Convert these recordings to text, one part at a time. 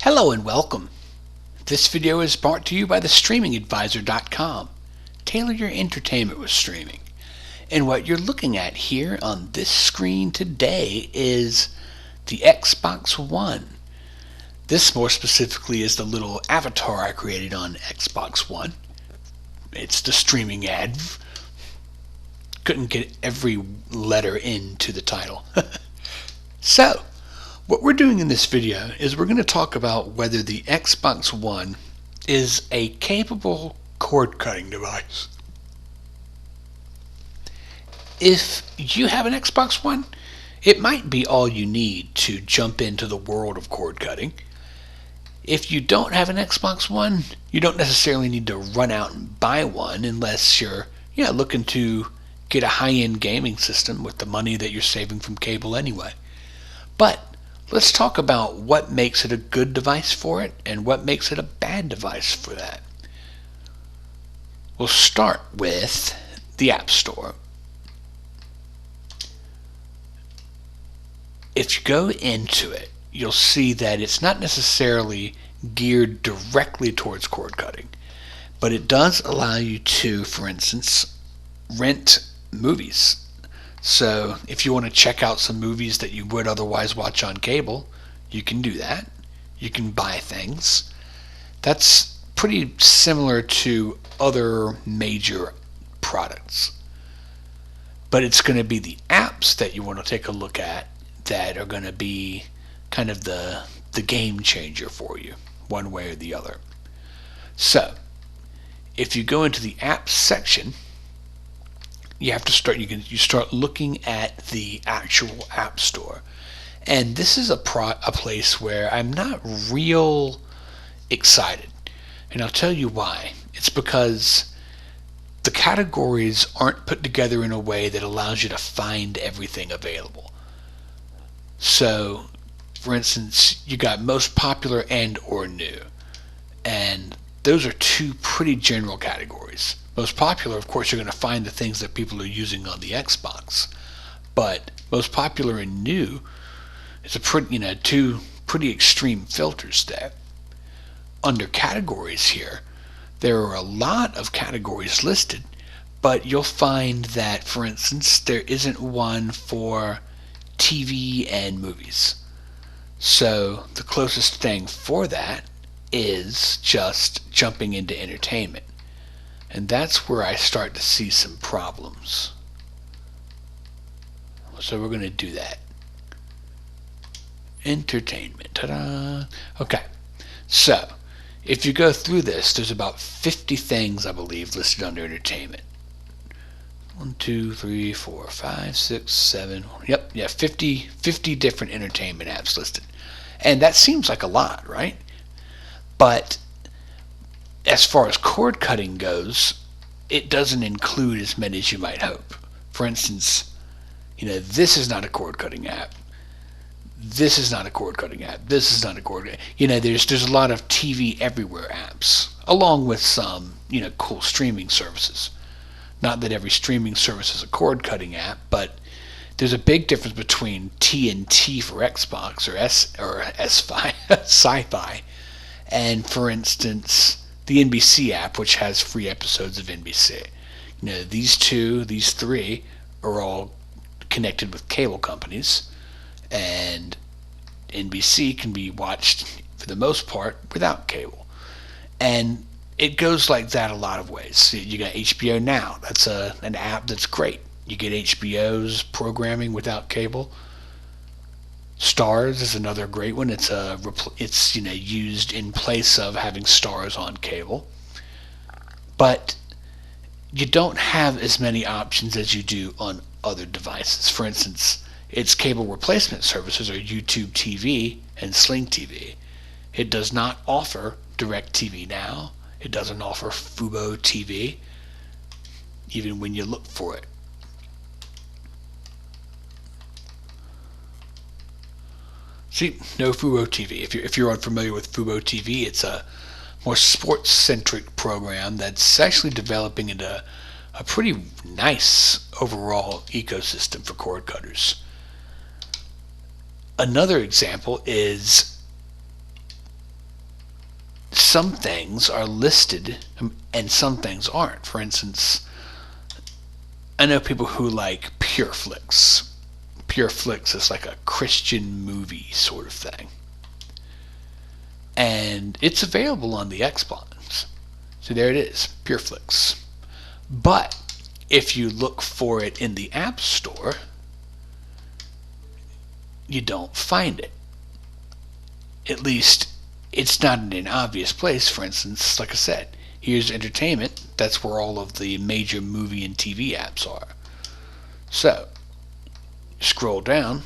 Hello and welcome. This video is brought to you by the StreamingAdvisor.com. Tailor your entertainment with streaming. And what you're looking at here on this screen today is the Xbox One. This more specifically is the little avatar I created on Xbox One. It's the streaming ad. Couldn't get every letter into the title. So, what we're doing in this video is we're going to talk about whether the Xbox One is a capable cord-cutting device. If you have an Xbox One, it might be all you need to jump into the world of cord-cutting. If you don't have an Xbox One, you don't necessarily need to run out and buy one unless you're looking to get a high-end gaming system with the money that you're saving from cable anyway. But let's talk about what makes it a good device for it and what makes it a bad device for that. We'll start with the App Store. If you go into it, you'll see that it's not necessarily geared directly towards cord cutting, but it does allow you to, for instance, rent movies. So if you want to check out some movies that you would otherwise watch on cable, you can do that. You can buy things. That's pretty similar to other major products. But it's going to be the apps that you want to take a look at that are going to be kind of the game changer for you, one way or the other. So if you go into the apps section, you have to start. You start looking at the actual App Store, and this is a place where I'm not real excited, and I'll tell you why. It's because the categories aren't put together in a way that allows you to find everything available. So, for instance, you got most popular and or new, and those are two pretty general categories. Most popular, of course, you're going to find the things that people are using on the Xbox. But most popular and new is a two pretty extreme filters there. Under categories here, there are a lot of categories listed, but you'll find that, for instance, there isn't one for TV and movies. So the closest thing for that is just jumping into entertainment. And that's where I start to see some problems. So we're going to do that. Entertainment. Ta-da! Okay. So, if you go through this, there's about 50 things, I believe, listed under entertainment. 1, 2, 3, 4, 5, 6, 7. Yep, 50 different entertainment apps listed. And that seems like a lot, right? But as far as cord cutting goes, it doesn't include as many as you might hope. For instance, this is not a cord cutting app. This is not a cord cutting app. This is not a cord. There's a lot of TV everywhere apps, along with some cool streaming services. Not that every streaming service is a cord cutting app, but there's a big difference between TNT for Xbox or Sci-Fi, and for instance, the NBC app, which has free episodes of NBC. These three are all connected with cable companies, and NBC can be watched for the most part without cable. And it goes like that a lot of ways. You got HBO Now. That's an app that's great. You get HBO's programming without cable. Stars is another great one. It's used in place of having Stars on cable. But you don't have as many options as you do on other devices. For instance, its cable replacement services are YouTube TV and Sling TV. It does not offer DirecTV Now. It doesn't offer Fubo TV, even when you look for it. See, no Fubo TV. If you're unfamiliar with Fubo TV, it's a more sports-centric program that's actually developing into a pretty nice overall ecosystem for cord cutters. Another example is some things are listed and some things aren't. For instance, I know people who like PureFlix. PureFlix is like a Christian movie sort of thing. And it's available on the Xbox. So there it is, PureFlix. But if you look for it in the App Store, you don't find it. At least it's not in an obvious place. For instance, like I said, here's entertainment. That's where all of the major movie and TV apps are. So, scroll down,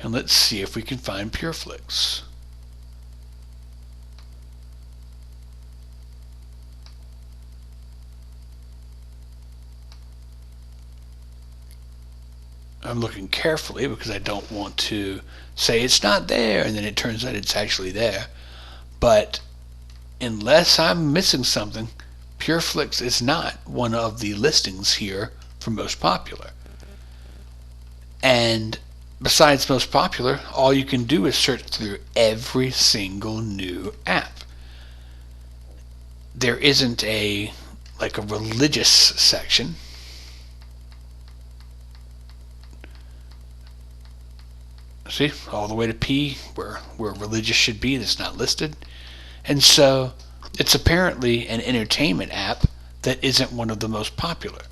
and let's see if we can find PureFlix. I'm looking carefully because I don't want to say it's not there and then it turns out it's actually there. But unless I'm missing something, PureFlix is not one of the listings here for most popular. And besides most popular, all you can do is search through every single new app. There isn't a religious section. See, all the way to P, where religious should be, that's not listed. And so it's apparently an entertainment app that isn't one of the most popular.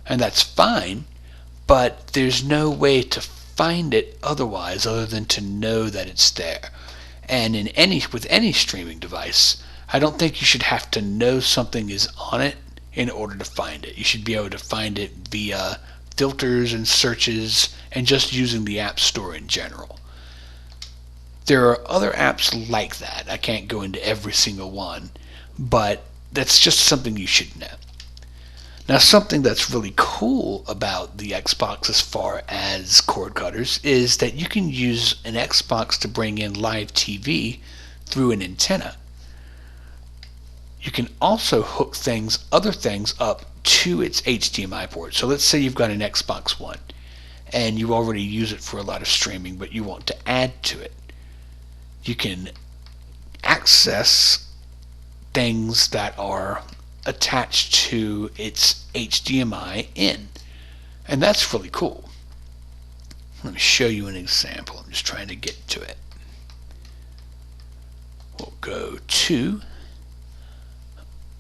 And that's fine, but there's no way to find it otherwise other than to know that it's there. And with any streaming device, I don't think you should have to know something is on it in order to find it. You should be able to find it via filters and searches and just using the App Store in general. There are other apps like that. I can't go into every single one, but that's just something you should know. Now, something that's really cool about the Xbox as far as cord cutters is that you can use an Xbox to bring in live TV through an antenna. You can also hook other things up to its HDMI port. So let's say you've got an Xbox One and you already use it for a lot of streaming, but you want to add to it. You can access things that are attached to its HDMI in. And that's really cool. Let me show you an example. I'm just trying to get to it. We'll go to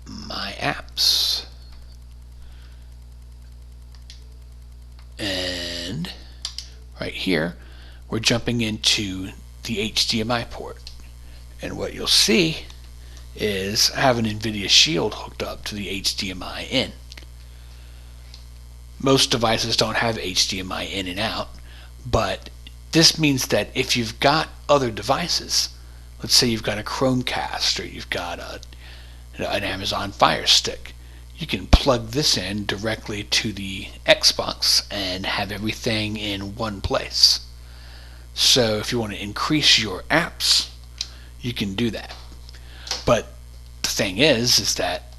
My Apps. And right here, we're jumping into the HDMI port. And what you'll see is I have an NVIDIA Shield hooked up to the HDMI in. Most devices don't have HDMI in and out, but this means that if you've got other devices, let's say you've got a Chromecast or you've got an Amazon Fire Stick, you can plug this in directly to the Xbox and have everything in one place. So if you want to increase your apps, you can do that. But the thing is that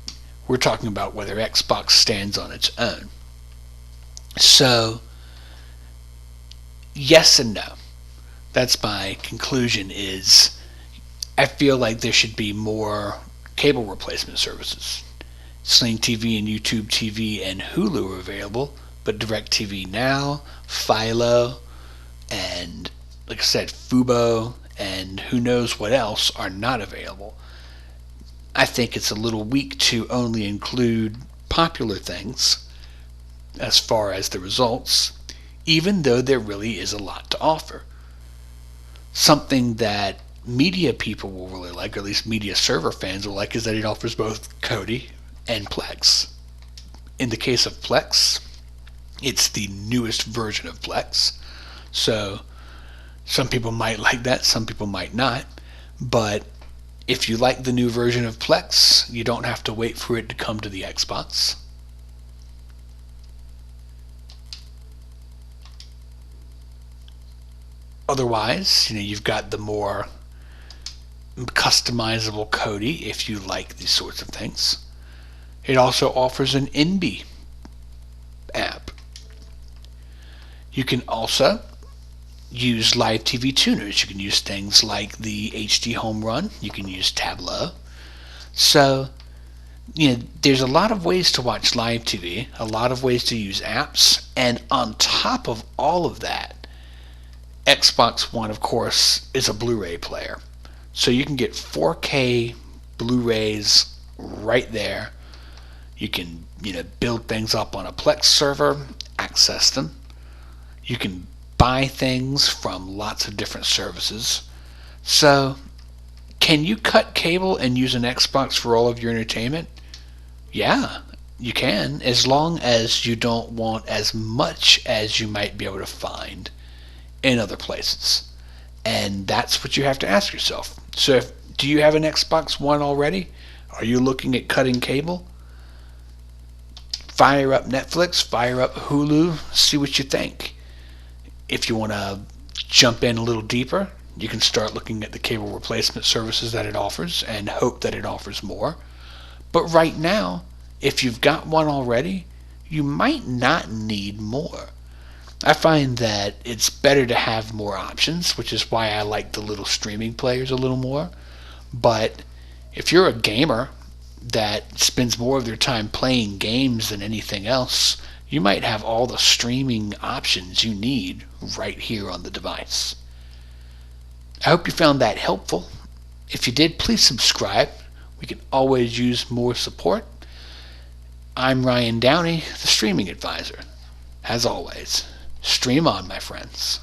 we're talking about whether Xbox stands on its own. So, yes and no. That's my conclusion is I feel like there should be more cable replacement services. Sling TV and YouTube TV and Hulu are available, but DirecTV Now, Philo, and like I said, Fubo, and who knows what else are not available. I think it's a little weak to only include popular things as far as the results, even though there really is a lot to offer. Something that media people will really like, or at least media server fans will like, is that it offers both Kodi and Plex. In the case of Plex, it's the newest version of Plex, so some people might like that, some people might not, but if you like the new version of Plex, you don't have to wait for it to come to the Xbox. Otherwise, you've got the more customizable Kodi if you like these sorts of things. It also offers an Indie app. You can also use live TV tuners. You can use things like the HD Home Run. You can use Tableau. So, there's a lot of ways to watch live TV, a lot of ways to use apps, and on top of all of that, Xbox One, of course, is a Blu-ray player. So you can get 4K Blu-rays right there. You can, build things up on a Plex server, access them. You can buy things from lots of different services. So, can you cut cable and use an Xbox for all of your entertainment? Yeah, you can, as long as you don't want as much as you might be able to find in other places. And that's what you have to ask yourself. So, do you have an Xbox One already? Are you looking at cutting cable? Fire up Netflix, fire up Hulu, see what you think. If you want to jump in a little deeper, you can start looking at the cable replacement services that it offers and hope that it offers more. But right now, if you've got one already, you might not need more. I find that it's better to have more options, which is why I like the little streaming players a little more. But if you're a gamer that spends more of their time playing games than anything else, you might have all the streaming options you need right here on the device. I hope you found that helpful. If you did, please subscribe. We can always use more support. I'm Ryan Downey, the Streaming Advisor. As always, stream on, my friends.